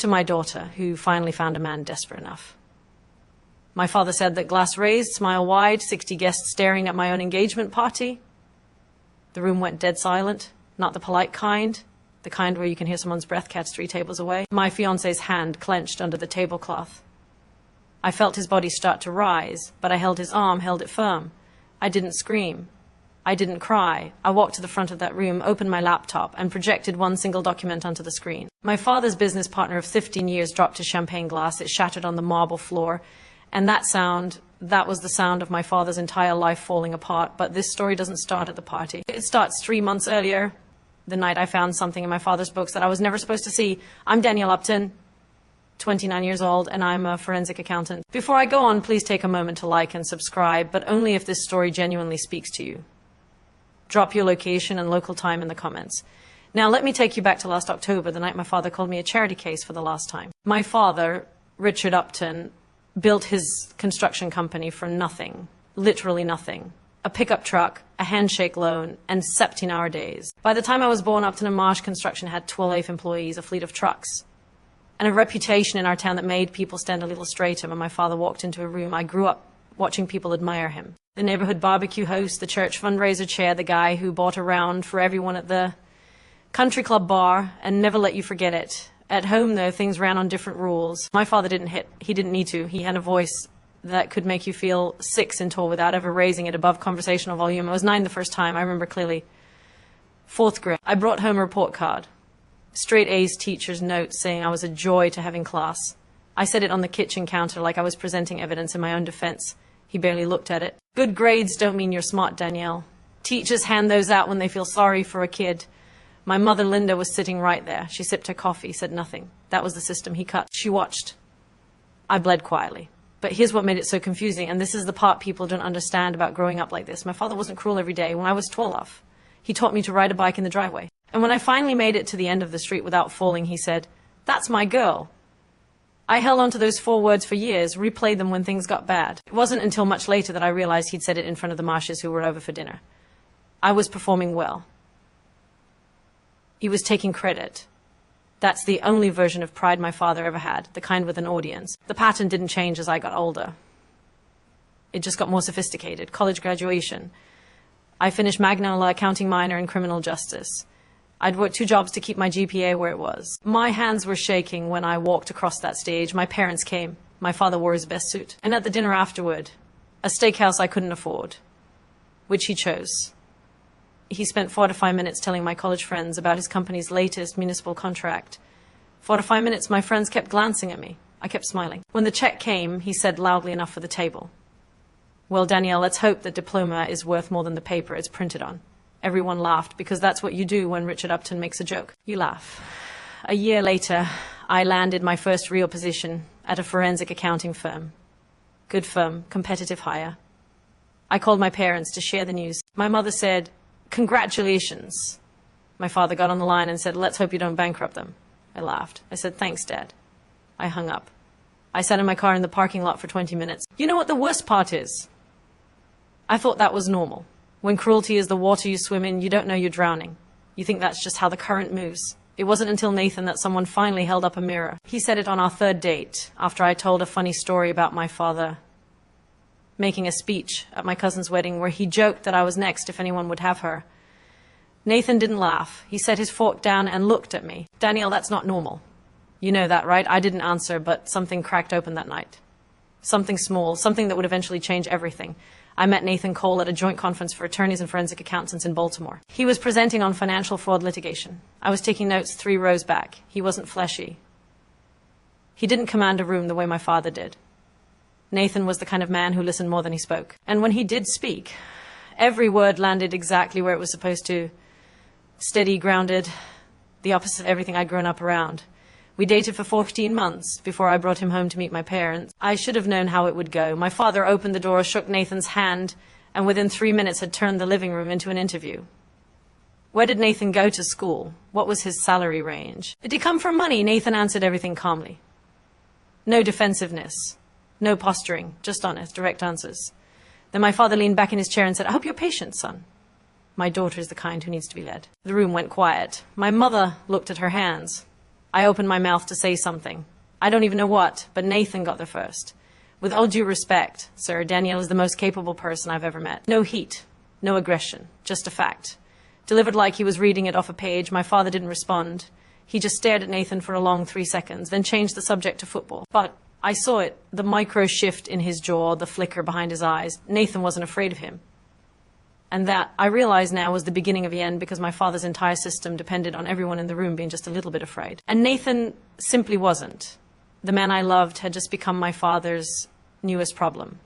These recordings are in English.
to my daughter, who finally found a man desperate enough. My father said that glass raised, smile wide, 60 guests staring at my own engagement party. The room went dead silent, not the polite kind, the kind where you can hear someone's breath catch 3 tables away. My fiancé's hand clenched under the tablecloth. I felt his body start to rise, but I held his arm, held it firm. I didn't scream. I didn't cry. I walked to the front of that room, opened my laptop, and projected one single document onto the screen. My father's business partner of 15 years dropped his champagne glass. It shattered on the marble floor. And that was the sound of my father's entire life falling apart. But this story doesn't start at the party. It starts 3 months earlier, the night I found something in my father's books that I was never supposed to see. I'm Danielle Upton, 29 years old, and I'm a forensic accountant. Before I go on, please take a moment to like and subscribe, but only if this story genuinely speaks to you. Drop your location and local time in the comments. Now let me take you back to last October, the night my father called me a charity case for the last time. My father, Richard Upton, built his construction company from nothing, literally nothing. A pickup truck, a handshake loan, and 17-hour days. By the time I was born, Upton & Marsh Construction had 12 employees, a fleet of trucks, and a reputation in our town that made people stand a little straighter. When my father walked into a room, I grew up watching people admire him. The neighborhood barbecue host, the church fundraiser chair, the guy who bought a round for everyone at the country club bar and never let you forget it. At home, though, things ran on different rules. My father didn't hit. He didn't need to. He had a voice that could make you feel 6 in tall without ever raising it above conversational volume. I was 9 the first time. I remember clearly. 4th grade. I brought home a report card. Straight A's teacher's note saying I was a joy to have in class. I set it on the kitchen counter like I was presenting evidence in my own defense. He barely looked at it. Good grades don't mean you're smart, Danielle. Teachers hand those out when they feel sorry for a kid. My mother, Linda, was sitting right there. She sipped her coffee, said nothing. That was the system he cut. She watched. I bled quietly. But here's what made it so confusing, and this is the part people don't understand about growing up like this. My father wasn't cruel every day. When I was 12, he taught me to ride a bike in the driveway. And when I finally made it to the end of the street without falling, he said, "That's my girl." I held on to those 4 words for years, replayed them when things got bad. It wasn't until much later that I realized he'd said it in front of the Marshes who were over for dinner. I was performing well. He was taking credit. That's the only version of pride my father ever had, the kind with an audience. The pattern didn't change as I got older. It just got more sophisticated. College graduation. I finished magna cum accounting minor in criminal justice. I'd worked 2 jobs to keep my GPA where it was. My hands were shaking when I walked across that stage. My parents came. My father wore his best suit. And at the dinner afterward, a steakhouse I couldn't afford, which he chose. He spent 4 to 5 minutes telling my college friends about his company's latest municipal contract. 4 to 5 minutes, my friends kept glancing at me. I kept smiling. When the check came, he said loudly enough for the table, "Well, Danielle, let's hope that diploma is worth more than the paper it's printed on." Everyone laughed, because that's what you do when Richard Upton makes a joke. You laugh. A year later, I landed my first real position at a forensic accounting firm. Good firm, competitive hire. I called my parents to share the news. My mother said, "Congratulations." My father got on the line and said, "Let's hope you don't bankrupt them." I laughed. I said, "Thanks, Dad." I hung up. I sat in my car in the parking lot for 20 minutes. You know what the worst part is? I thought that was normal. When cruelty is the water you swim in, you don't know you're drowning. You think that's just how the current moves. It wasn't until Nathan that someone finally held up a mirror. He said it on our 3rd date, after I told a funny story about my father making a speech at my cousin's wedding where he joked that I was next if anyone would have her. Nathan didn't laugh. He set his fork down and looked at me. "Danielle, that's not normal. You know that, right?" I didn't answer, but something cracked open that night. Something small, something that would eventually change everything. I met Nathan Cole at a joint conference for attorneys and forensic accountants in Baltimore. He was presenting on financial fraud litigation. I was taking notes 3 rows back. He wasn't fleshy. He didn't command a room the way my father did. Nathan was the kind of man who listened more than he spoke. And when he did speak, every word landed exactly where it was supposed to. Steady, grounded, the opposite of everything I'd grown up around. We dated for 14 months before I brought him home to meet my parents. I should have known how it would go. My father opened the door, shook Nathan's hand, and within 3 minutes had turned the living room into an interview. Where did Nathan go to school? What was his salary range? Did he come from money? Nathan answered everything calmly. No defensiveness. No posturing, just honest, direct answers. Then my father leaned back in his chair and said, "I hope you're patient, son. My daughter is the kind who needs to be led." The room went quiet. My mother looked at her hands. I opened my mouth to say something. I don't even know what, but Nathan got there first. With all due respect, sir, Danielle is the most capable person I've ever met. No heat, no aggression, just a fact. Delivered like he was reading it off a page, my father didn't respond. He just stared at Nathan for a long 3 seconds, then changed the subject to football. But I saw it, the micro shift in his jaw, the flicker behind his eyes. Nathan wasn't afraid of him. And that, I realize now, was the beginning of the end because my father's entire system depended on everyone in the room being just a little bit afraid. And Nathan simply wasn't. The man I loved had just become my father's newest problem.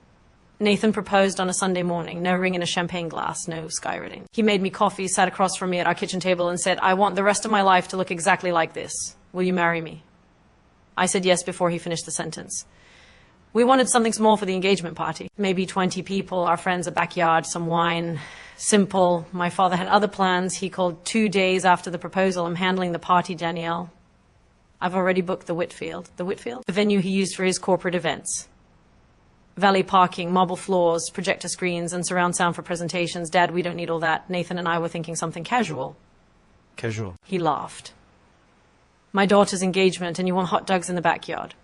Nathan proposed on a Sunday morning, no ring in a champagne glass, no skywriting. He made me coffee, sat across from me at our kitchen table and said, "I want the rest of my life to look exactly like this. Will you marry me?" I said yes before he finished the sentence. We wanted something small for the engagement party. Maybe 20 people, our friends, a backyard, some wine. Simple. My father had other plans. He called 2 days after the proposal. "I'm handling the party, Danielle. I've already booked the Whitfield." The Whitfield? The venue he used for his corporate events. Valet parking, marble floors, projector screens, and surround sound for presentations. "Dad, we don't need all that." Nathan and I were thinking something casual. Casual. He laughed. "My daughter's engagement, and you want hot dogs in the backyard.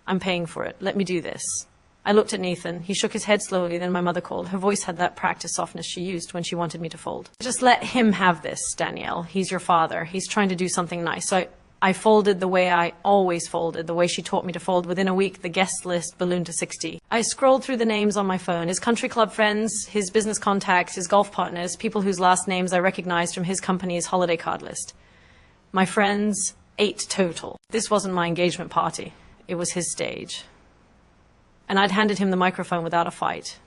I'm paying for it. Let me do this." I looked at Nathan. He shook his head slowly, then my mother called. Her voice had that practiced softness she used when she wanted me to fold. "Just let him have this, Danielle. He's your father. He's trying to do something nice." So I folded the way I always folded, the way she taught me to fold. Within a week, the guest list ballooned to 60. I scrolled through the names on my phone. His country club friends, his business contacts, his golf partners, people whose last names I recognized from his company's holiday card list. My friends, 8 total. This wasn't my engagement party. It was his stage. And I'd handed him the microphone without a fight.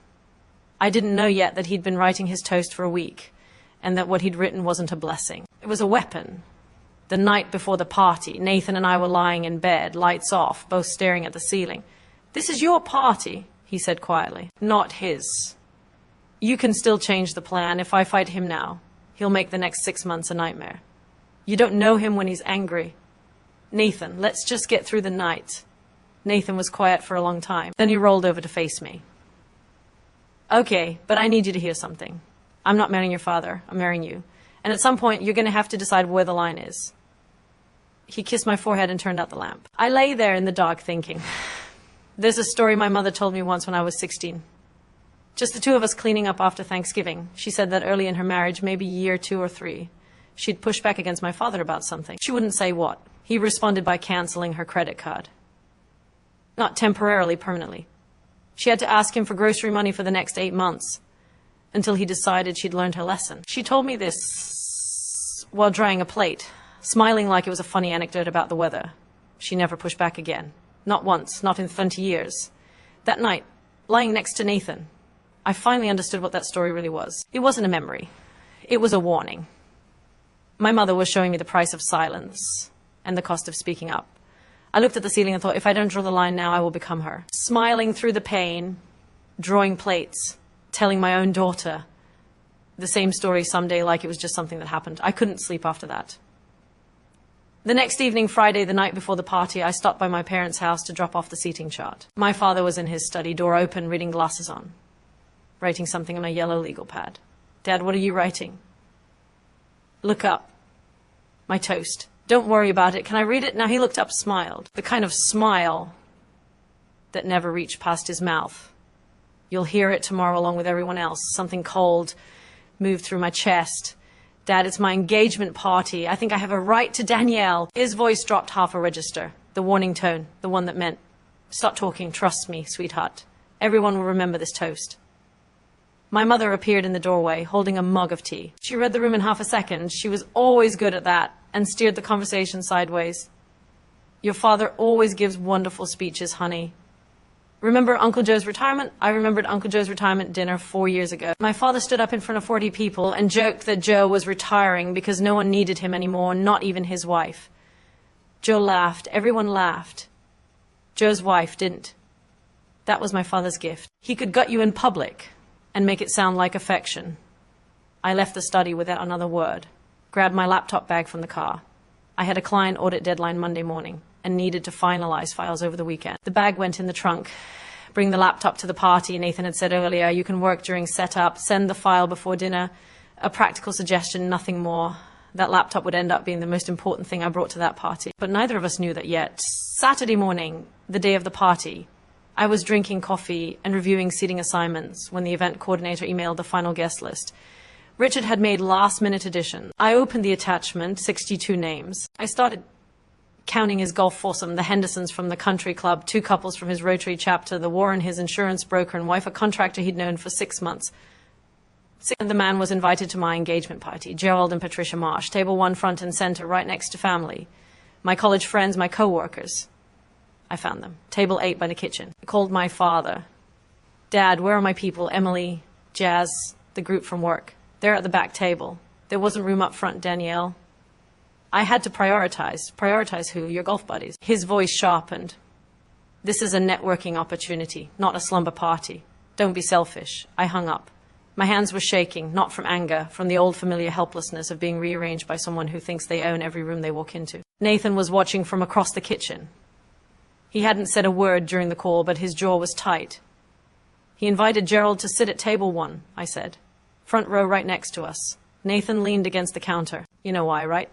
I didn't know yet that he'd been writing his toast for a week, and that what he'd written wasn't a blessing. It was a weapon. The night before the party, Nathan and I were lying in bed, lights off, both staring at the ceiling. "This is your party," he said quietly, "not his. You can still change the plan. If I fight him now, he'll make the next 6 months a nightmare. You don't know him when he's angry. Nathan, let's just get through the night." Nathan was quiet for a long time. Then he rolled over to face me. "Okay, but I need you to hear something. I'm not marrying your father. I'm marrying you. And at some point, you're going to have to decide where the line is." He kissed my forehead and turned out the lamp. I lay there in the dark thinking. There's a story my mother told me once when I was 16. Just the two of us cleaning up after Thanksgiving. She said that early in her marriage, maybe year 2 or 3, she'd push back against my father about something. She wouldn't say what. He responded by canceling her credit card. Not temporarily, permanently. She had to ask him for grocery money for the next 8 months until he decided she'd learned her lesson. She told me this while drying a plate, smiling like it was a funny anecdote about the weather. She never pushed back again. Not once, not in 20 years. That night, lying next to Nathan, I finally understood what that story really was. It wasn't a memory. It was a warning. My mother was showing me the price of silence and the cost of speaking up. I looked at the ceiling and thought, if I don't draw the line now, I will become her. Smiling through the pain, drawing plates, telling my own daughter the same story someday like it was just something that happened. I couldn't sleep after that. The next evening, Friday, the night before the party, I stopped by my parents' house to drop off the seating chart. My father was in his study, door open, reading glasses on, writing something on a yellow legal pad. "Dad, what are you writing?" "Look up. My toast. Don't worry about it. Can I read it?" Now he looked up, smiled. The kind of smile that never reached past his mouth. "You'll hear it tomorrow along with everyone else." Something cold moved through my chest. "Dad, it's my engagement party. I think I have a right to Danielle." His voice dropped half a register. The warning tone, the one that meant, "Stop talking. Trust me, sweetheart. Everyone will remember this toast." My mother appeared in the doorway, holding a mug of tea. She read the room in half a second. She was always good at that, and steered the conversation sideways. "Your father always gives wonderful speeches, honey. Remember Uncle Joe's retirement?" I remembered Uncle Joe's retirement dinner 4 years ago. My father stood up in front of 40 people and joked that Joe was retiring because no one needed him anymore, not even his wife. Joe laughed. Everyone laughed. Joe's wife didn't. That was my father's gift. He could gut you in public and make it sound like affection. I left the study without another word, grabbed my laptop bag from the car. I had a client audit deadline Monday morning and needed to finalize files over the weekend. The bag went in the trunk. Bring the laptop to the party. Nathan had said earlier, you can work during setup, send the file before dinner. A practical suggestion, nothing more. that laptop would end up being the most important thing I brought to that party. But neither of us knew that yet. Saturday morning, the day of the party, I was drinking coffee and reviewing seating assignments when the event coordinator emailed the final guest list. Richard had made last-minute additions. I opened the attachment, 62 names. I started counting his golf foursome, the Hendersons from the country club, 2 couples from his Rotary chapter, the Warren, his insurance broker and wife, a contractor he'd known for 6 months. And the man was invited to my engagement party, Gerald and Patricia Marsh, table 1 front and center, right next to family. My college friends, my co-workers. I found them. Table 8 by the kitchen. I called my father. Dad, where are my people? Emily, Jazz, the group from work. They're at the back table. There wasn't room up front, Danielle. I had to prioritize. Prioritize who? Your golf buddies. His voice sharpened. This is a networking opportunity, not a slumber party. Don't be selfish. I hung up. My hands were shaking, not from anger, from the old familiar helplessness of being rearranged by someone who thinks they own every room they walk into. Nathan was watching from across the kitchen. He hadn't said a word during the call, but his jaw was tight. He invited Gerald to sit at table 1, I said. Front row right next to us. Nathan leaned against the counter. You know why, right?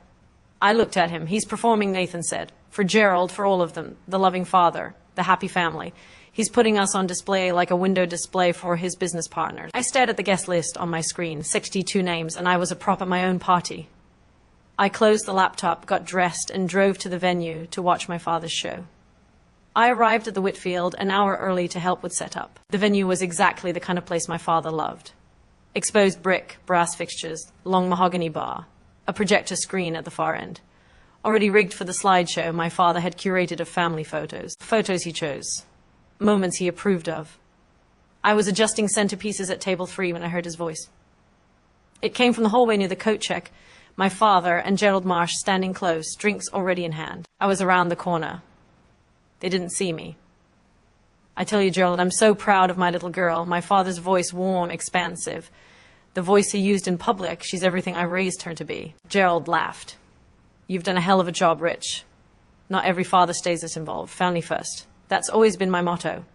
I looked at him. He's performing, Nathan said. For Gerald, for all of them. The loving father. The happy family. He's putting us on display like a window display for his business partners. I stared at the guest list on my screen. 62 names, and I was a prop at my own party. I closed the laptop, got dressed, and drove to the venue to watch my father's show. I arrived at the Whitfield an hour early to help with setup. The venue was exactly the kind of place my father loved. Exposed brick, brass fixtures, long mahogany bar, a projector screen at the far end. Already rigged for the slideshow, my father had curated of family photos. Photos he chose. Moments he approved of. I was adjusting centerpieces at table 3 when I heard his voice. It came from the hallway near the coat check, my father and Gerald Marsh standing close, drinks already in hand. I was around the corner. They didn't see me. I tell you, Gerald, I'm so proud of my little girl. My father's voice, warm, expansive. The voice he used in public, she's everything I raised her to be. Gerald laughed. You've done a hell of a job, Rich. Not every father stays this involved. Family first. That's always been my motto.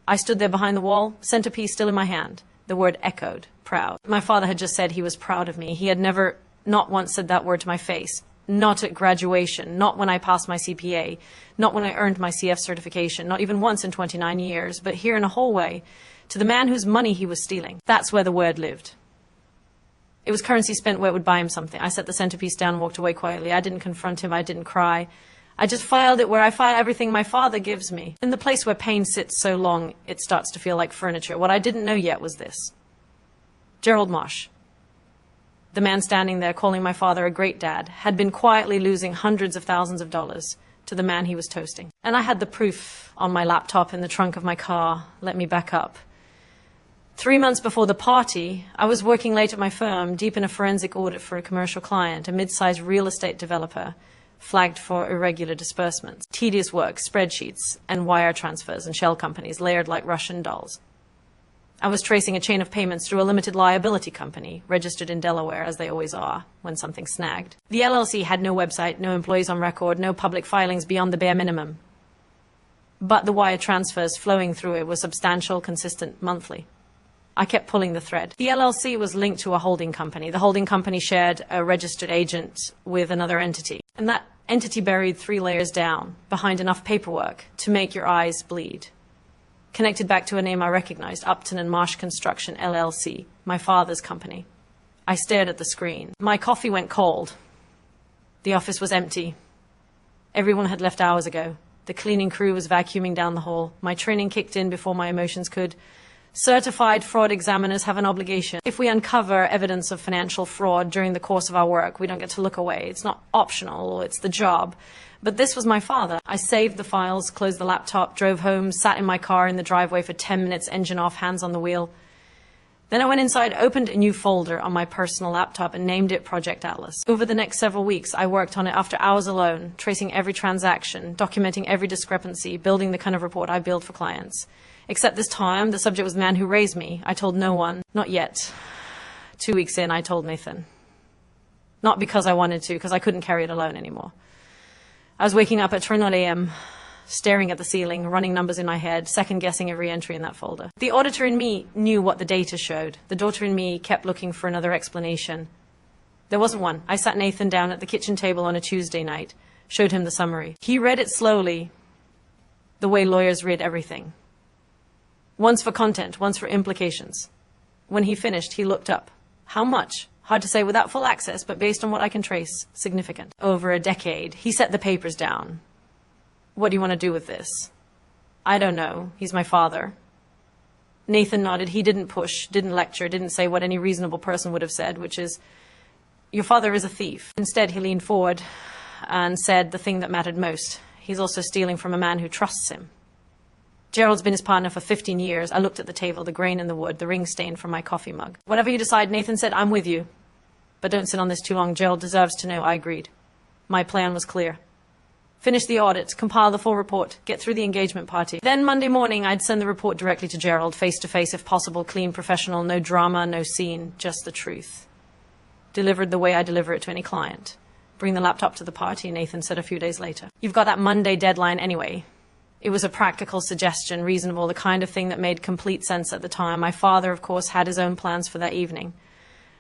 I stood there behind the wall, centerpiece still in my hand. The word echoed. Proud. My father had just said he was proud of me. He had never, not once said that word to my face. Not at graduation, not when I passed my CPA, not when I earned my CF certification, not even once in 29 years, but here in a hallway, to the man whose money he was stealing. That's where the word lived. It was currency spent where it would buy him something. I set the centerpiece down and walked away quietly. I didn't confront him. I didn't cry. I just filed it where I file everything my father gives me. In the place where pain sits so long, it starts to feel like furniture. What I didn't know yet was this. Gerald Marsh, the man standing there calling my father a great dad, had been quietly losing hundreds of thousands of dollars to the man he was toasting. And I had the proof on my laptop in the trunk of my car. Let me back up. 3 months before the party, I was working late at my firm, deep in a forensic audit for a commercial client, a mid-sized real estate developer, flagged for irregular disbursements. Tedious work, spreadsheets, and wire transfers and shell companies layered like Russian dolls. I was tracing a chain of payments through a limited liability company, registered in Delaware, as they always are, when something's snagged. The LLC had no website, no employees on record, no public filings beyond the bare minimum. But the wire transfers flowing through it were substantial, consistent, monthly. I kept pulling the thread. The LLC was linked to a holding company. The holding company shared a registered agent with another entity. And that entity buried 3 layers down, behind enough paperwork to make your eyes bleed. Connected back to a name I recognized, Upton and Marsh Construction, LLC, my father's company. I stared at the screen. My coffee went cold. The office was empty. Everyone had left hours ago. The cleaning crew was vacuuming down the hall. My training kicked in before my emotions could. Certified fraud examiners have an obligation. If we uncover evidence of financial fraud during the course of our work, we don't get to look away. It's not optional, it's the job. But this was my father. I saved the files, closed the laptop, drove home, sat in my car in the driveway for 10 minutes, engine off, hands on the wheel. Then I went inside, opened a new folder on my personal laptop and named it Project Atlas. Over the next several weeks, I worked on it after hours alone, tracing every transaction, documenting every discrepancy, building the kind of report I build for clients. Except this time, the subject was the man who raised me. I told no one. Not yet. 2 weeks in, I told Nathan. Not because I wanted to, because I couldn't carry it alone anymore. I was waking up at 2:00 a.m., staring at the ceiling, running numbers in my head, second-guessing every entry in that folder. The auditor in me knew what the data showed. The daughter in me kept looking for another explanation. There wasn't one. I sat Nathan down at the kitchen table on a Tuesday night, showed him the summary. He read it slowly, the way lawyers read everything. Once for content, once for implications. When he finished, he looked up. How much? Hard to say without full access, but based on what I can trace, significant. Over a decade. He set the papers down. What do you want to do with this? I don't know. He's my father. Nathan nodded. He didn't push, didn't lecture, didn't say what any reasonable person would have said, which is, your father is a thief. Instead, he leaned forward and said the thing that mattered most. He's also stealing from a man who trusts him. Gerald's been his partner for 15 years. I looked at the table, the grain in the wood, the ring stain from my coffee mug. Whatever you decide, Nathan said, I'm with you. But don't sit on this too long. Gerald deserves to know. I agreed. My plan was clear. Finish the audit, compile the full report, get through the engagement party. Then Monday morning, I'd send the report directly to Gerald, face to face if possible, clean, professional, no drama, no scene, just the truth. Delivered the way I deliver it to any client. Bring the laptop to the party, Nathan said a few days later. You've got that Monday deadline anyway. It was a practical suggestion, reasonable, the kind of thing that made complete sense at the time. My father, of course, had his own plans for that evening,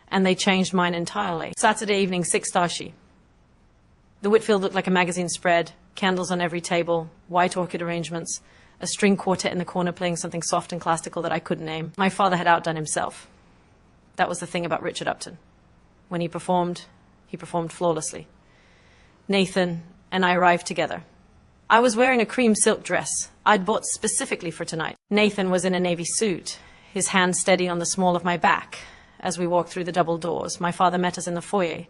and they changed mine entirely. Saturday evening, 6 Darshi. The Whitfield looked like a magazine spread, candles on every table, white orchid arrangements, a string quartet in the corner playing something soft and classical that I couldn't name. My father had outdone himself. That was the thing about Richard Upton. When he performed flawlessly. Nathan and I arrived together. I was wearing a cream silk dress I'd bought specifically for tonight. Nathan was in a navy suit, his hand steady on the small of my back as we walked through the double doors. My father met us in the foyer.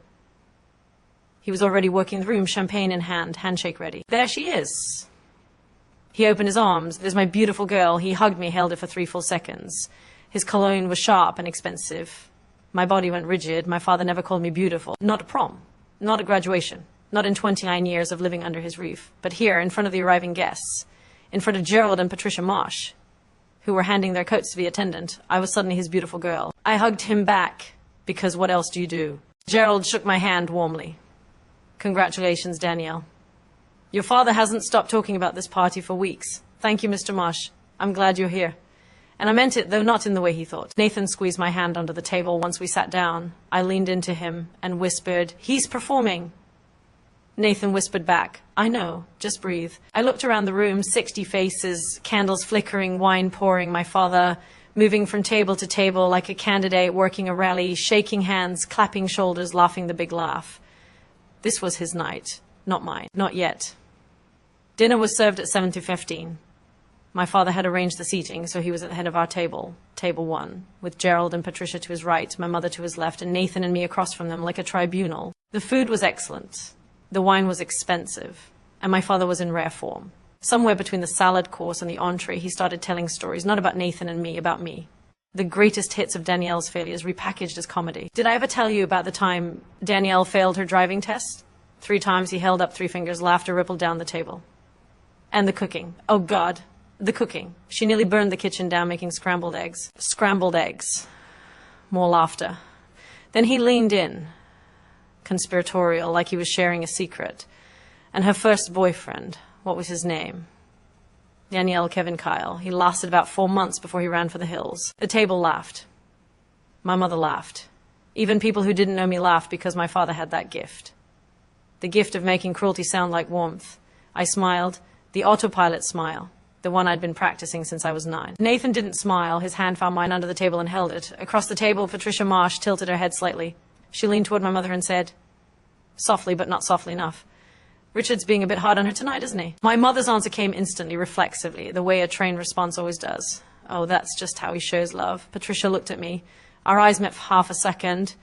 He was already working the room, champagne in hand, handshake ready. There she is. He opened his arms. There's my beautiful girl. He hugged me, held it for 3 full seconds. His cologne was sharp and expensive. My body went rigid. My father never called me beautiful. Not at prom. Not at graduation. Not in 29 years of living under his roof. But here, in front of the arriving guests, in front of Gerald and Patricia Marsh, who were handing their coats to the attendant, I was suddenly his beautiful girl. I hugged him back, because what else do you do? Gerald shook my hand warmly. Congratulations, Danielle. Your father hasn't stopped talking about this party for weeks. Thank you, Mr. Marsh. I'm glad you're here. And I meant it, though not in the way he thought. Nathan squeezed my hand under the table once we sat down. I leaned into him and whispered, he's performing. Nathan whispered back, I know, just breathe. I looked around the room, 60 faces, candles flickering, wine pouring, my father moving from table to table like a candidate working a rally, shaking hands, clapping shoulders, laughing the big laugh. This was his night, not mine, not yet. Dinner was served at 7:15. My father had arranged the seating, so he was at the head of our table, table 1, with Gerald and Patricia to his right, my mother to his left, and Nathan and me across from them like a tribunal. The food was excellent. The wine was expensive, and my father was in rare form. Somewhere between the salad course and the entree, he started telling stories, not about Nathan and me, about me. The greatest hits of Danielle's failures, repackaged as comedy. Did I ever tell you about the time Danielle failed her driving test? 3 times he held up 3 fingers, laughter rippled down the table. And the cooking. Oh, God. The cooking. She nearly burned the kitchen down making scrambled eggs. Scrambled eggs. More laughter. Then he leaned in, conspiratorial, like he was sharing a secret. And her first boyfriend, what was his name? Danielle Kevin Kyle. He lasted about 4 months before he ran for the hills. The table laughed. My mother laughed. Even people who didn't know me laughed because my father had that gift. The gift of making cruelty sound like warmth. I smiled, the autopilot smile. The one I'd been practicing since I was 9. Nathan didn't smile. His hand found mine under the table and held it. Across the table, Patricia Marsh tilted her head slightly. She leaned toward my mother and said, softly but not softly enough, Richard's being a bit hard on her tonight, isn't he? My mother's answer came instantly, reflexively, the way a trained response always does. Oh, that's just how he shows love. Patricia looked at me. Our eyes met for half a second.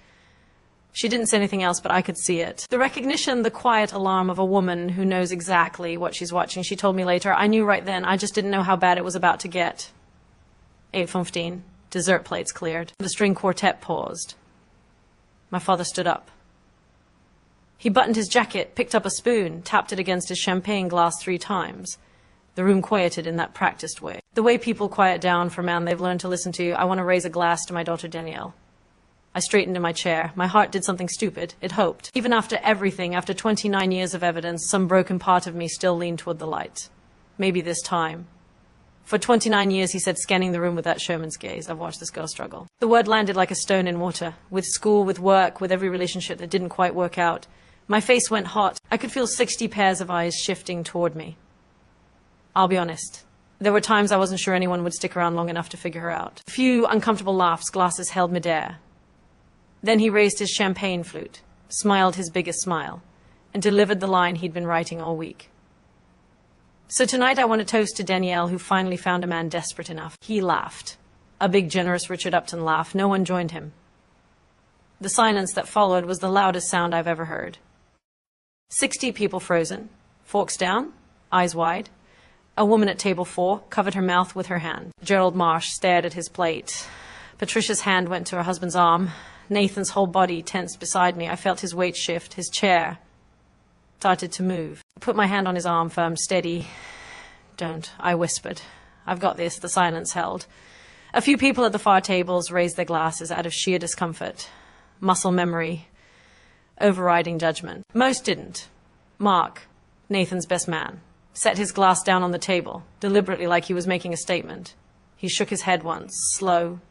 She didn't say anything else, but I could see it. The recognition, the quiet alarm of a woman who knows exactly what she's watching. She told me later, I knew right then, I just didn't know how bad it was about to get. 8:15. Dessert plates cleared. The string quartet paused. My father stood up. He buttoned his jacket, picked up a spoon, tapped it against his champagne glass 3 times. The room quieted in that practiced way. The way people quiet down for a man they've learned to listen to. I want to raise a glass to my daughter Danielle. I straightened in my chair. My heart did something stupid. It hoped. Even after everything, after 29 years of evidence, some broken part of me still leaned toward the light. Maybe this time. For 29 years, he said, scanning the room with that showman's gaze. I've watched this girl struggle. The word landed like a stone in water. With school, with work, with every relationship that didn't quite work out. My face went hot. I could feel 60 pairs of eyes shifting toward me. I'll be honest. There were times I wasn't sure anyone would stick around long enough to figure her out. A few uncomfortable laughs, glasses held midair. Then he raised his champagne flute, smiled his biggest smile, and delivered the line he'd been writing all week. So tonight I want to toast to Danielle, who finally found a man desperate enough. He laughed. A big, generous Richard Upton laugh. No one joined him. The silence that followed was the loudest sound I've ever heard. 60 people frozen, forks down, eyes wide. A woman at table 4 covered her mouth with her hand. Gerald Marsh stared at his plate. Patricia's hand went to her husband's arm. Nathan's whole body tensed beside me. I felt his weight shift. His chair started to move. I put my hand on his arm, firm, steady. Don't, I whispered. I've got this, the silence held. A few people at the far tables raised their glasses out of sheer discomfort. Muscle memory, overriding judgment. Most didn't. Mark, Nathan's best man, set his glass down on the table, deliberately like he was making a statement. He shook his head once, slow.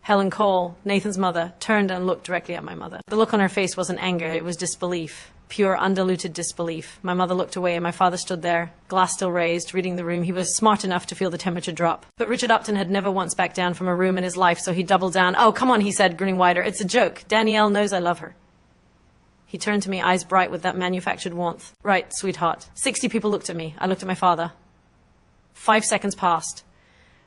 Helen Cole, Nathan's mother, turned and looked directly at my mother. The look on her face wasn't anger, it was disbelief. Pure, undiluted disbelief. My mother looked away and my father stood there, glass still raised, reading the room. He was smart enough to feel the temperature drop. But Richard Upton had never once backed down from a room in his life, so he doubled down. Oh, come on, he said, grinning wider. It's a joke. Danielle knows I love her. He turned to me, eyes bright with that manufactured warmth. Right, sweetheart. 60 people looked at me. I looked at my father. 5 seconds passed.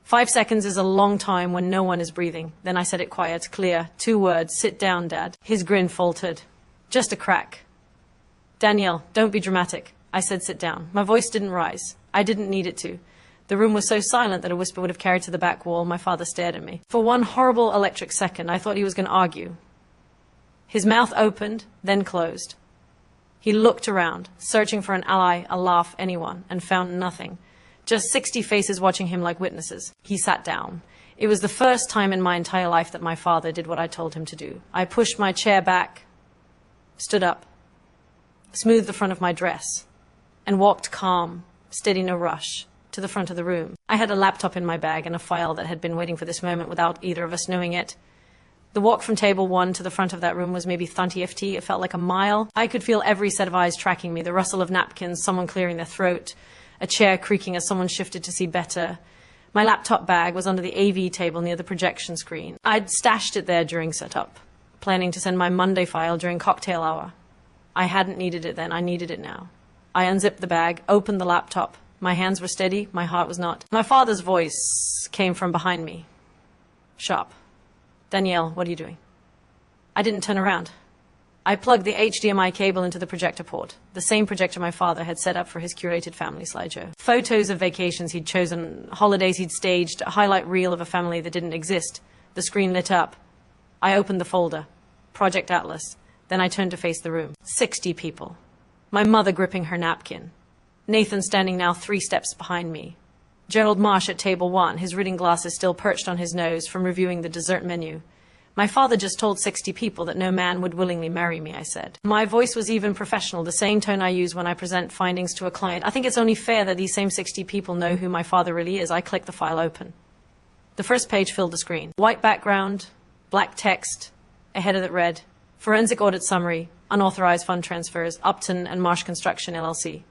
5 seconds is a long time when no one is breathing. Then I said it quiet, clear. 2 words. Sit down, Dad. His grin faltered. Just a crack. Danielle, don't be dramatic. I said sit down. My voice didn't rise. I didn't need it to. The room was so silent that a whisper would have carried to the back wall. My father stared at me. For one horrible electric second, I thought he was going to argue. His mouth opened, then closed. He looked around, searching for an ally, a laugh, anyone, and found nothing. Just 60 faces watching him like witnesses. He sat down. It was the first time in my entire life that my father did what I told him to do. I pushed my chair back, stood up, smoothed the front of my dress, and walked calm, steady, no rush, to the front of the room. I had a laptop in my bag and a file that had been waiting for this moment without either of us knowing it. The walk from table 1 to the front of that room was maybe 30 ft. It felt like a mile. I could feel every set of eyes tracking me, the rustle of napkins, someone clearing their throat, a chair creaking as someone shifted to see better. My laptop bag was under the AV table near the projection screen. I'd stashed it there during setup, planning to send my Monday file during cocktail hour. I hadn't needed it then, I needed it now. I unzipped the bag, opened the laptop. My hands were steady, my heart was not. My father's voice came from behind me. Sharp. Danielle, what are you doing? I didn't turn around. I plugged the HDMI cable into the projector port, the same projector my father had set up for his curated family slideshow. Photos of vacations he'd chosen, holidays he'd staged, a highlight reel of a family that didn't exist. The screen lit up. I opened the folder. Project Atlas. Then I turned to face the room. 60 people. My mother gripping her napkin. Nathan standing now 3 steps behind me. Gerald Marsh at table 1, his reading glasses still perched on his nose from reviewing the dessert menu. My father just told 60 people that no man would willingly marry me, I said. My voice was even professional, the same tone I use when I present findings to a client. I think it's only fair that these same 60 people know who my father really is. I clicked the file open. The first page filled the screen. White background, black text, a header that read, Forensic Audit Summary, Unauthorized Fund Transfers, Upton and Marsh Construction, LLC.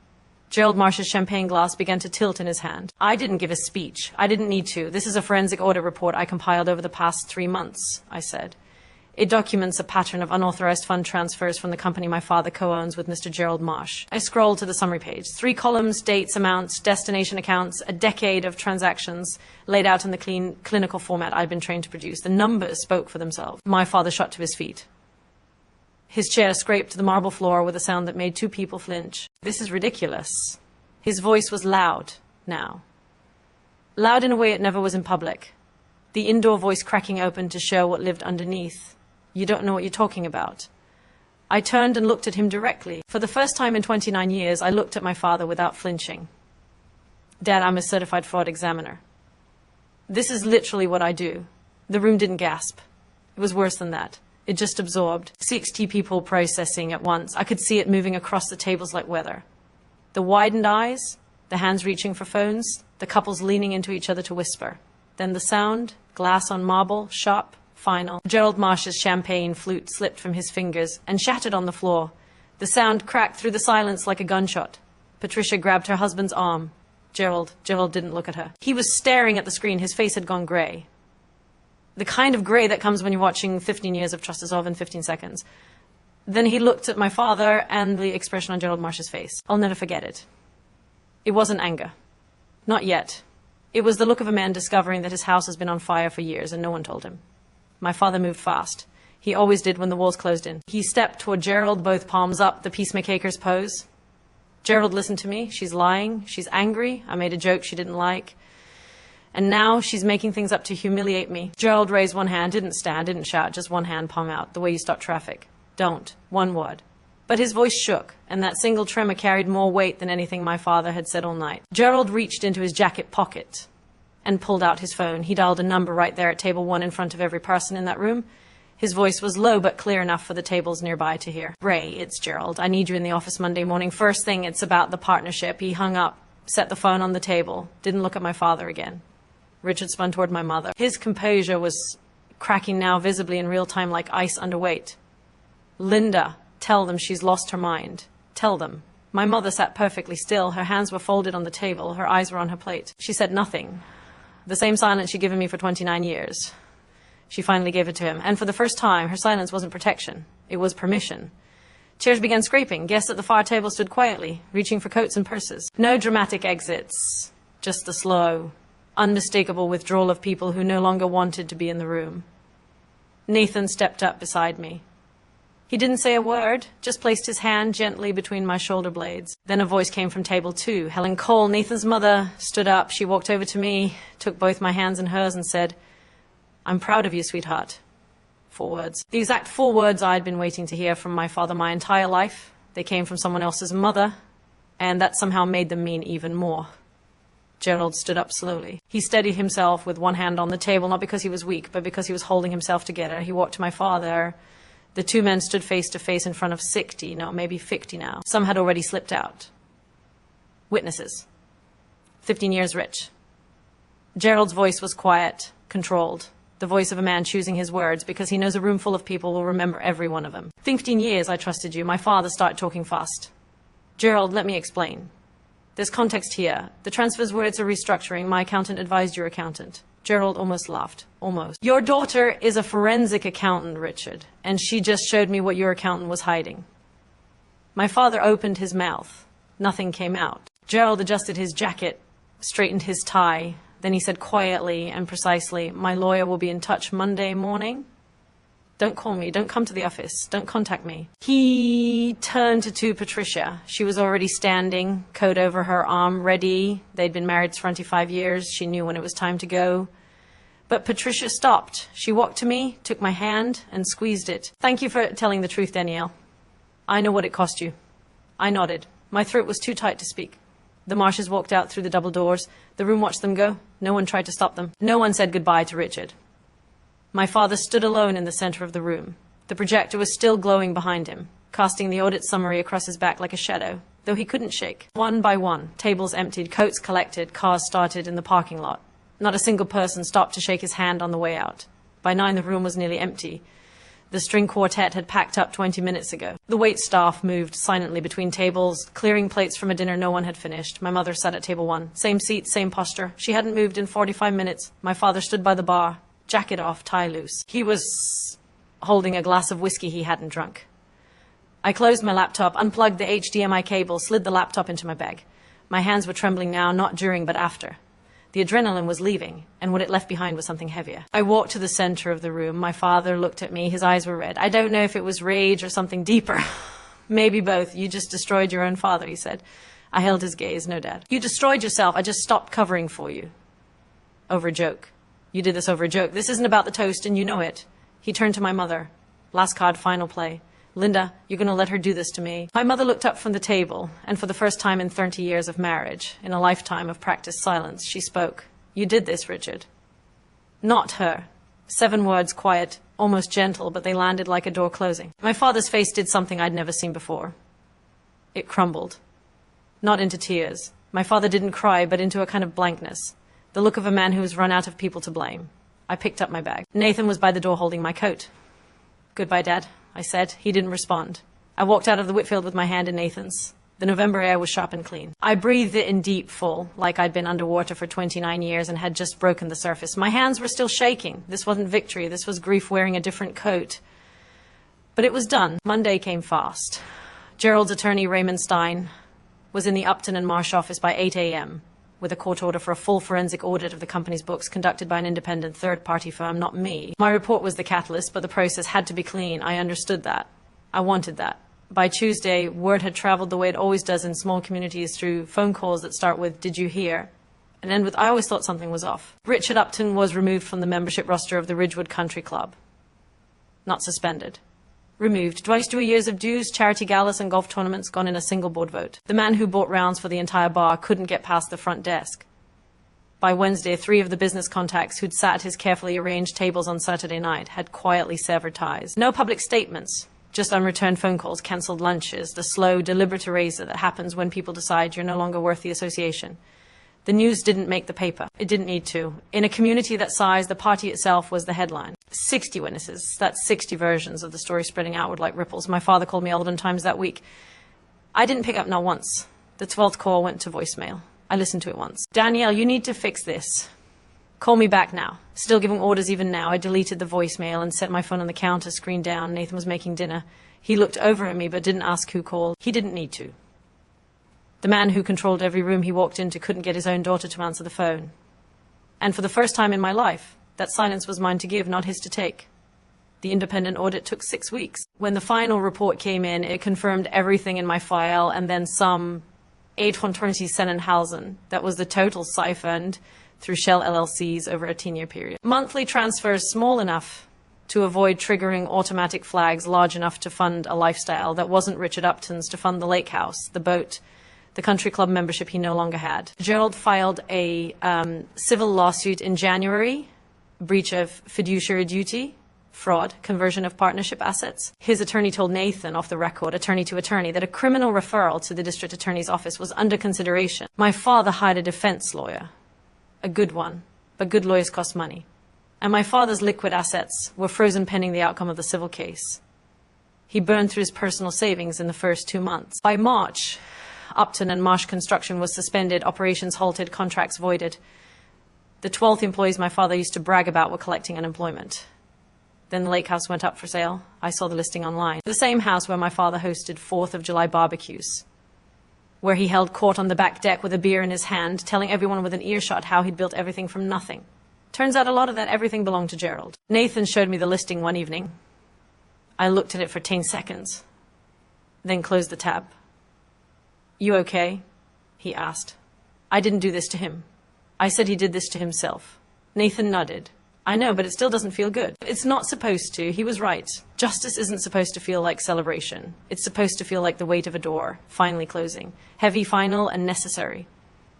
Gerald Marsh's champagne glass began to tilt in his hand. I didn't give a speech. I didn't need to. This is a forensic audit report I compiled over the past 3 months, I said. It documents a pattern of unauthorized fund transfers from the company my father co-owns with Mr. Gerald Marsh. I scrolled to the summary page. 3 columns, dates, amounts, destination accounts, a decade of transactions laid out in the clean, clinical format I'd been trained to produce. The numbers spoke for themselves. My father shot to his feet. His chair scraped the marble floor with a sound that made 2 people flinch. This is ridiculous. His voice was loud now. Loud in a way it never was in public. The indoor voice cracking open to show what lived underneath. You don't know what you're talking about. I turned and looked at him directly. For the first time in 29 years, I looked at my father without flinching. Dad, I'm a certified fraud examiner. This is literally what I do. The room didn't gasp. It was worse than that. It just absorbed. 60 people processing at once. I could see it moving across the tables like weather. The widened eyes, the hands reaching for phones, The couples leaning into each other to whisper. Then the sound, glass on marble, sharp, final. Gerald Marsh's champagne flute slipped from his fingers and shattered on the floor. The sound cracked through the silence like a gunshot. Patricia grabbed her husband's arm. Gerald didn't look at her. He was staring at the screen. His face had gone grey. The kind of grey that comes when you're watching 15 years of Trust Us All in 15 seconds. Then he looked at my father and the expression on Gerald Marsh's face. I'll never forget it. It wasn't anger. Not yet. It was the look of a man discovering that his house has been on fire for years and no one told him. My father moved fast. He always did when the walls closed in. He stepped toward Gerald, both palms up, the peacemaker's pose. Gerald listened to me. She's lying. She's angry. I made a joke she didn't like. And now she's making things up to humiliate me. Gerald raised one hand, didn't stand, didn't shout, just one hand, palm out, the way you stop traffic. Don't. One word. But his voice shook, and that single tremor carried more weight than anything my father had said all night. Gerald reached into his jacket pocket and pulled out his phone. He dialed a number right there at table 1 in front of every person in that room. His voice was low but clear enough for the tables nearby to hear. Ray, it's Gerald. I need you in the office Monday morning. First thing, it's about the partnership. He hung up, set the phone on the table, didn't look at my father again. Richard spun toward my mother. His composure was cracking now visibly in real time like ice under weight. Linda, tell them she's lost her mind. Tell them. My mother sat perfectly still. Her hands were folded on the table. Her eyes were on her plate. She said nothing. The same silence she'd given me for 29 years. She finally gave it to him. And for the first time, her silence wasn't protection. It was permission. Chairs began scraping. Guests at the far table stood quietly, reaching for coats and purses. No dramatic exits. Just the slow, unmistakable withdrawal of people who no longer wanted to be in the room. Nathan stepped up beside me. He didn't say a word, just placed his hand gently between my shoulder blades. Then a voice came from table 2. Helen Cole, Nathan's mother, stood up. She walked over to me, took both my hands in hers and said, I'm proud of you, sweetheart. 4 words. The exact 4 words I'd been waiting to hear from my father my entire life. They came from someone else's mother, and that somehow made them mean even more. Gerald stood up slowly. He steadied himself with one hand on the table, not because he was weak, but because he was holding himself together. He walked to my father. The 2 men stood face to face in front of 60, no, maybe 50 now. Some had already slipped out. Witnesses. 15 years rich. Gerald's voice was quiet, controlled. The voice of a man choosing his words because he knows a room full of people will remember every one of them. 15 years I trusted you. My father started talking fast. Gerald, let me explain. There's context here. The transfers were it's a restructuring. My accountant advised your accountant. Gerald almost laughed. Almost. Your daughter is a forensic accountant, Richard, and she just showed me what your accountant was hiding. My father opened his mouth. Nothing came out. Gerald adjusted his jacket, straightened his tie. Then he said quietly and precisely, my lawyer will be in touch Monday morning. Don't call me. Don't come to the office. Don't contact me. He turned to Patricia. She was already standing, coat over her arm, ready. They'd been married 25 years. She knew when it was time to go. But Patricia stopped. She walked to me, took my hand, and squeezed it. Thank you for telling the truth, Danielle. I know what it cost you. I nodded. My throat was too tight to speak. The Marshes walked out through the double doors. The room watched them go. No one tried to stop them. No one said goodbye to Richard. My father stood alone in the center of the room. The projector was still glowing behind him, casting the audit summary across his back like a shadow, though he couldn't shake. One by one, tables emptied, coats collected, cars started in the parking lot. Not a single person stopped to shake his hand on the way out. By 9, the room was nearly empty. The string quartet had packed up 20 minutes ago. The wait staff moved silently between tables, clearing plates from a dinner no one had finished. My mother sat at table 1. Same seat, same posture. She hadn't moved in 45 minutes. My father stood by the bar, jacket off, tie loose. He was holding a glass of whiskey he hadn't drunk. I closed my laptop, unplugged the HDMI cable, slid the laptop into my bag. My hands were trembling now, not during, but after. The adrenaline was leaving, and what it left behind was something heavier. I walked to the center of the room. My father looked at me. His eyes were red. I don't know if it was rage or something deeper. Maybe both. You just destroyed your own father, he said. I held his gaze. No, Dad. You destroyed yourself. I just stopped covering for you. Over a joke. You did this over a joke. This isn't about the toast, and you know it. He turned to my mother. Last card, final play. Linda, you're going to let her do this to me. My mother looked up from the table, and for the first time in 30 years of marriage, in a lifetime of practiced silence, she spoke. You did this, Richard. Not her. 7 words, quiet, almost gentle, but they landed like a door closing. My father's face did something I'd never seen before. It crumbled. Not into tears. My father didn't cry, but into a kind of blankness, the look of a man who has run out of people to blame. I picked up my bag. Nathan was by the door holding my coat. "Goodbye, Dad," I said. He didn't respond. I walked out of the Whitfield with my hand in Nathan's. The November air was sharp and clean. I breathed it in deep, full, like I'd been underwater for 29 years and had just broken the surface. My hands were still shaking. This wasn't victory. This was grief wearing a different coat. But it was done. Monday came fast. Gerald's attorney, Raymond Stein, was in the Upton and Marsh office by 8 a.m. with a court order for a full forensic audit of the company's books conducted by an independent third-party firm, not me. My report was the catalyst, but the process had to be clean. I understood that. I wanted that. By Tuesday, word had traveled the way it always does in small communities through phone calls that start with, "Did you hear?" and end with, "I always thought something was off." Richard Upton was removed from the membership roster of the Ridgewood Country Club. Not suspended. Removed. Twice 2 years of dues, charity galas and golf tournaments gone in a single board vote. The man who bought rounds for the entire bar couldn't get past the front desk. By Wednesday, 3 of the business contacts who'd sat at his carefully arranged tables on Saturday night had quietly severed ties. No public statements. Just unreturned phone calls, cancelled lunches, the slow, deliberate eraser that happens when people decide you're no longer worth the association. The news didn't make the paper. It didn't need to. In a community that size, the party itself was the headline. 60 witnesses. That's 60 versions of the story spreading outward like ripples. My father called me 11 times that week. I didn't pick up not once. The 12th call went to voicemail. I listened to it once. "Danielle, you need to fix this. Call me back now." Still giving orders even now. I deleted the voicemail and set my phone on the counter, screen down. Nathan was making dinner. He looked over at me but didn't ask who called. He didn't need to. The man who controlled every room he walked into couldn't get his own daughter to answer the phone. And for the first time in my life, that silence was mine to give, not his to take. The independent audit took 6 weeks. When the final report came in, it confirmed everything in my file and then some 827,000. That was the total siphoned through Shell LLCs over a 10-year period. Monthly transfers small enough to avoid triggering automatic flags large enough to fund a lifestyle that wasn't Richard Upton's, to fund the lake house, the boat, the country club membership he no longer had. Gerald filed a civil lawsuit in January, breach of fiduciary duty, fraud, conversion of partnership assets. His attorney told Nathan, off the record, attorney to attorney, that a criminal referral to the district attorney's office was under consideration. My father hired a defense lawyer. A good one, but good lawyers cost money. And my father's liquid assets were frozen pending the outcome of the civil case. He burned through his personal savings in the first 2 months. By March, Upton and Marsh construction was suspended, operations halted, contracts voided. The 12th employees my father used to brag about were collecting unemployment. Then the lake house went up for sale. I saw the listing online. The same house where my father hosted 4th of July barbecues, where he held court on the back deck with a beer in his hand, telling everyone with an earshot how he'd built everything from nothing. Turns out a lot of that everything belonged to Gerald. Nathan showed me the listing one evening. I looked at it for 10 seconds, then closed the tab. "You okay?" he asked. "I didn't do this to him. I said he did this to himself." Nathan nodded. "I know, but it still doesn't feel good." It's not supposed to. He was right. Justice isn't supposed to feel like celebration. It's supposed to feel like the weight of a door, finally closing. Heavy, final, and necessary.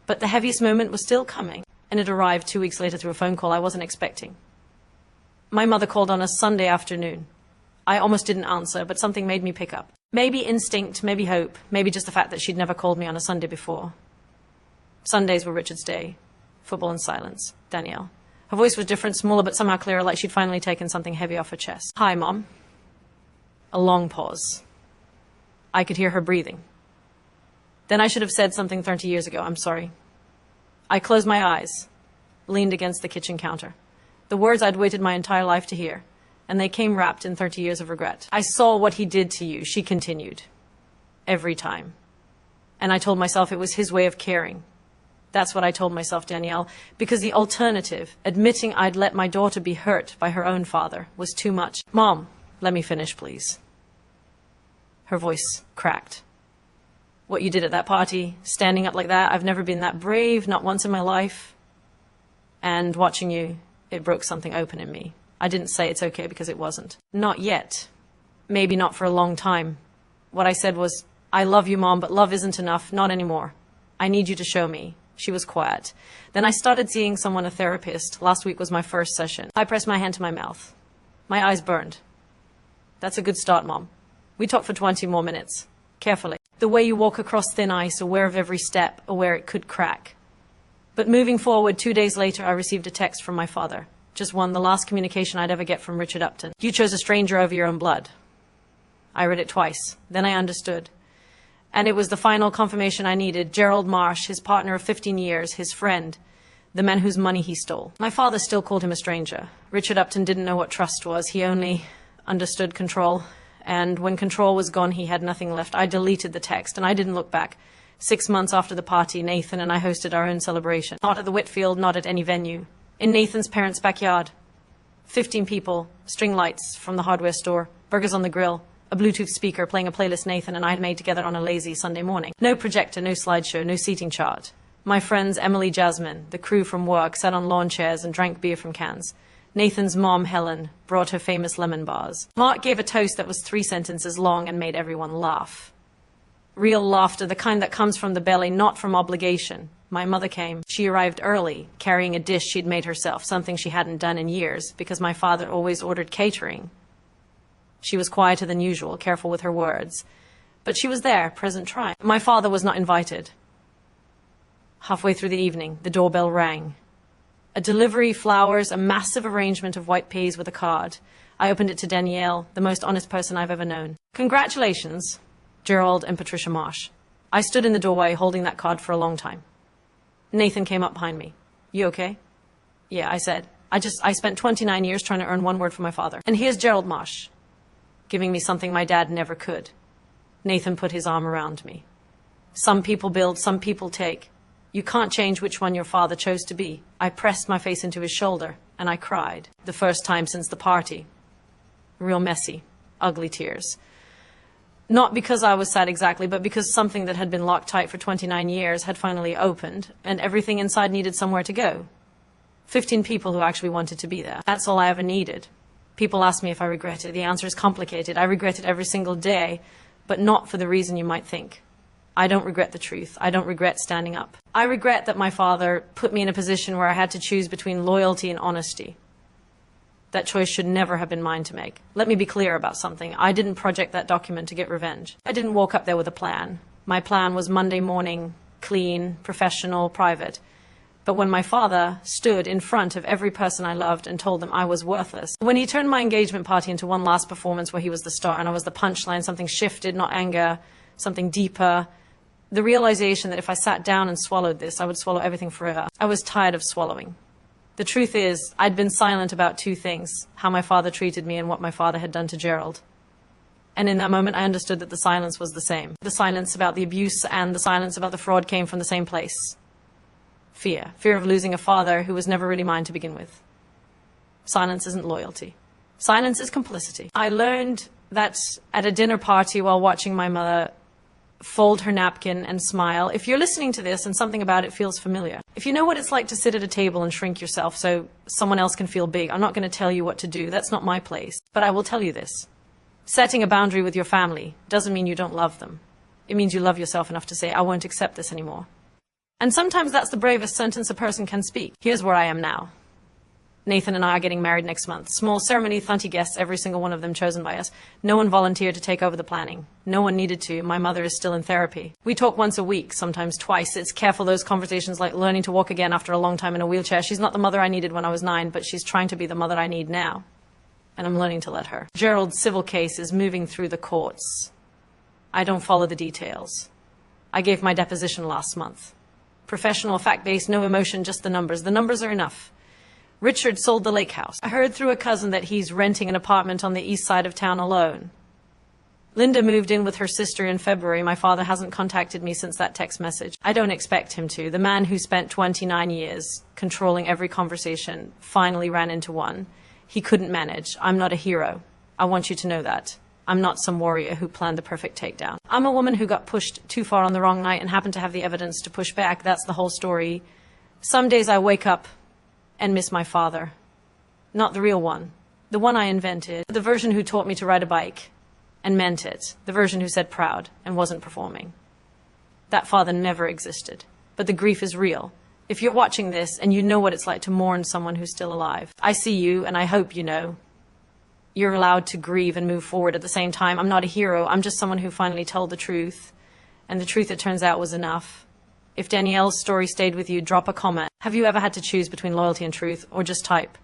But the heaviest moment was still coming, and it arrived 2 weeks later through a phone call I wasn't expecting. My mother called on a Sunday afternoon. I almost didn't answer, but something made me pick up. Maybe instinct, maybe hope, maybe just the fact that she'd never called me on a Sunday before. Sundays were Richard's day. Football and silence. Danielle. Her voice was different, smaller, but somehow clearer, like she'd finally taken something heavy off her chest. "Hi, Mom." A long pause. I could hear her breathing. Then I should have said something 30 years ago. "I'm sorry." I closed my eyes, leaned against the kitchen counter. The words I'd waited my entire life to hear, and they came wrapped in 30 years of regret. "I saw what he did to you," she continued. "Every time. And I told myself it was his way of caring. That's what I told myself, Danielle, because the alternative, admitting I'd let my daughter be hurt by her own father, was too much." "Mom, let me finish, please." Her voice cracked. "What you did at that party, standing up like that, I've never been that brave, not once in my life. And watching you, it broke something open in me. I didn't say it's okay because it wasn't. Not yet. Maybe not for a long time. What I said was, 'I love you, Mom, but love isn't enough, not anymore. I need you to show me.'" She was quiet. "Then I started seeing someone, a therapist. Last week was my first session." I pressed my hand to my mouth. My eyes burned. "That's a good start, Mom. We talked for 20 more minutes. Carefully." The way you walk across thin ice, aware of every step, aware it could crack. But moving forward, 2 days later, I received a text from my father. Just one, the last communication I'd ever get from Richard Upton. You chose a stranger over your own blood. I read it twice. Then I understood. And it was the final confirmation I needed. Gerald Marsh, his partner of 15 years, his friend, the man whose money he stole. My father still called him a stranger. Richard Upton didn't know what trust was. He only understood control. And when control was gone, he had nothing left. I deleted the text, and I didn't look back. 6 months after the party, Nathan and I hosted our own celebration. Not at the Whitfield, not at any venue. In Nathan's parents' backyard. 15 people, string lights from the hardware store, burgers on the grill, a Bluetooth speaker playing a playlist Nathan and I had made together on a lazy Sunday morning. No projector, no slideshow, no seating chart. My friends Emily, Jasmine, the crew from work, sat on lawn chairs and drank beer from cans. Nathan's mom, Helen, brought her famous lemon bars. Mark gave a toast that was 3 sentences long and made everyone laugh. Real laughter, the kind that comes from the belly, not from obligation. My mother came. She arrived early, carrying a dish she'd made herself, something she hadn't done in years, because my father always ordered catering. She was quieter than usual, careful with her words. But she was there, present trying. My father was not invited. Halfway through the evening, the doorbell rang. A delivery, flowers, a massive arrangement of white peas with a card. I opened it to Danielle, the most honest person I've ever known. Congratulations, Gerald and Patricia Marsh. I stood in the doorway holding that card for a long time. Nathan came up behind me. You okay? Yeah, I said. I spent 29 years trying to earn one word from my father. And here's Gerald Marsh, giving me something my dad never could. Nathan put his arm around me. Some people build, some people take. You can't change which one your father chose to be. I pressed my face into his shoulder, and I cried. The first time since the party. Real messy, ugly tears. Not because I was sad exactly, but because something that had been locked tight for 29 years had finally opened, and everything inside needed somewhere to go. 15 people who actually wanted to be there. That's all I ever needed. People ask me if I regret it. The answer is complicated. I regret it every single day, but not for the reason you might think. I don't regret the truth. I don't regret standing up. I regret that my father put me in a position where I had to choose between loyalty and honesty. That choice should never have been mine to make. Let me be clear about something. I didn't project that document to get revenge. I didn't walk up there with a plan. My plan was Monday morning, clean, professional, private. But when my father stood in front of every person I loved and told them I was worthless, when he turned my engagement party into one last performance where he was the star and I was the punchline, something shifted, not anger, something deeper, the realization that if I sat down and swallowed this, I would swallow everything forever. I was tired of swallowing. The truth is, I'd been silent about 2 things, how my father treated me and what my father had done to Gerald. And in that moment, I understood that the silence was the same. The silence about the abuse and the silence about the fraud came from the same place. Fear. Fear of losing a father who was never really mine to begin with. Silence isn't loyalty. Silence is complicity. I learned that at a dinner party while watching my mother fold her napkin and smile. If you're listening to this and something about it feels familiar, if you know what it's like to sit at a table and shrink yourself so someone else can feel big, I'm not going to tell you what to do. That's not my place. But I will tell you this. Setting a boundary with your family doesn't mean you don't love them. It means you love yourself enough to say, I won't accept this anymore. And sometimes that's the bravest sentence a person can speak. Here's where I am now. Nathan and I are getting married next month. Small ceremony, 30 guests, every single one of them chosen by us. No one volunteered to take over the planning. No one needed to. My mother is still in therapy. We talk once a week, sometimes twice. It's careful, those conversations like learning to walk again after a long time in a wheelchair. She's not the mother I needed when I was 9, but she's trying to be the mother I need now. And I'm learning to let her. Gerald's civil case is moving through the courts. I don't follow the details. I gave my deposition last month. Professional, fact-based, no emotion, just the numbers. The numbers are enough. Richard sold the lake house. I heard through a cousin that he's renting an apartment on the east side of town alone. Linda moved in with her sister in February. My father hasn't contacted me since that text message. I don't expect him to. The man who spent 29 years controlling every conversation finally ran into one. He couldn't manage. I'm not a hero. I want you to know that. I'm not some warrior who planned the perfect takedown. I'm a woman who got pushed too far on the wrong night and happened to have the evidence to push back. That's the whole story. Some days I wake up and miss my father. Not the real one. The one I invented. The version who taught me to ride a bike and meant it. The version who said proud and wasn't performing. That father never existed. But the grief is real. If you're watching this and you know what it's like to mourn someone who's still alive, I see you and I hope you know. You're allowed to grieve and move forward at the same time. I'm not a hero. I'm just someone who finally told the truth. and the truth, it turns out, was enough. If Danielle's story stayed with you, drop a comment. Have you ever had to choose between loyalty and truth, or just type,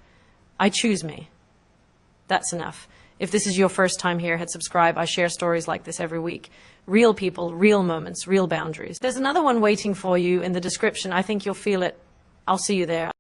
"I choose me"? That's enough. If this is your first time here, hit subscribe. I share stories like this every week. Real people, real moments, real boundaries. There's another one waiting for you in the description. I think you'll feel it. I'll see you there.